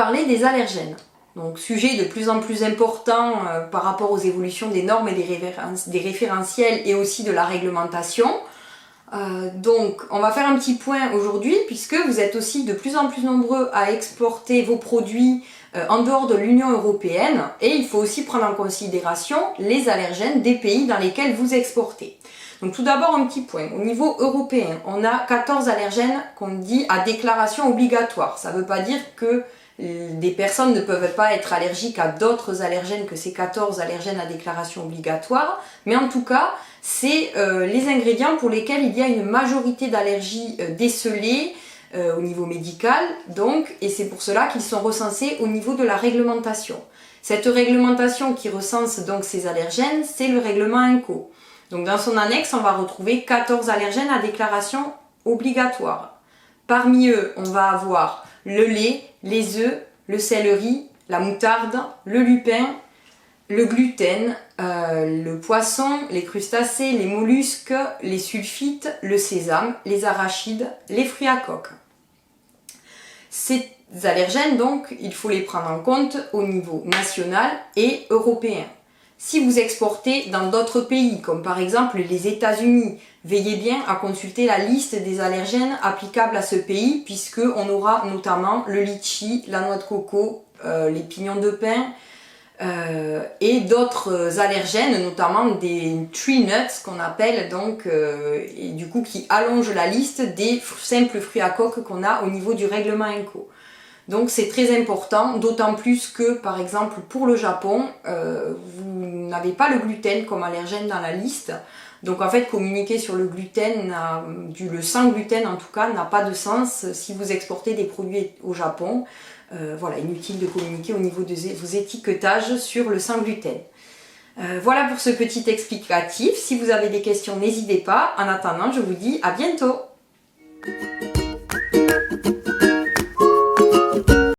parler des allergènes. Donc sujet de plus en plus important par rapport aux évolutions des normes et des référentiels et aussi de la réglementation. Donc on va faire un petit point aujourd'hui puisque vous êtes aussi de plus en plus nombreux à exporter vos produits en dehors de l'Union européenne et il faut aussi prendre en considération les allergènes des pays dans lesquels vous exportez. Donc tout d'abord un petit point, au niveau européen, on a 14 allergènes qu'on dit à déclaration obligatoire. Ça ne veut pas dire que des personnes ne peuvent pas être allergiques à d'autres allergènes que ces 14 allergènes à déclaration obligatoire, mais en tout cas, c'est les ingrédients pour lesquels il y a une majorité d'allergies décelées au niveau médical, donc, et c'est pour cela qu'ils sont recensés au niveau de la réglementation. Cette réglementation qui recense donc ces allergènes, c'est le règlement INCO. Donc dans son annexe, on va retrouver 14 allergènes à déclaration obligatoire. Parmi eux, on va avoir le lait, les œufs, le céleri, la moutarde, le lupin, le gluten, le poisson, les crustacés, les mollusques, les sulfites, le sésame, les arachides, les fruits à coque. Ces allergènes, donc, il faut les prendre en compte au niveau national et européen. Si vous exportez dans d'autres pays, comme par exemple les États-Unis, veillez bien à consulter la liste des allergènes applicables à ce pays, puisqu'on aura notamment le litchi, la noix de coco, les pignons de pin et d'autres allergènes, notamment des tree nuts qu'on appelle, donc, et du coup qui allongent la liste des simples fruits à coque qu'on a au niveau du règlement INCO. Donc c'est très important, d'autant plus que par exemple pour le Japon, vous n'avez pas le gluten comme allergène dans la liste. Donc en fait communiquer sur le gluten, le sans gluten en tout cas, n'a pas de sens si vous exportez des produits au Japon. Voilà, inutile de communiquer au niveau de vos étiquetages sur le sans gluten. Voilà pour ce petit explicatif. Si vous avez des questions, n'hésitez pas. En attendant, je vous dis à bientôt.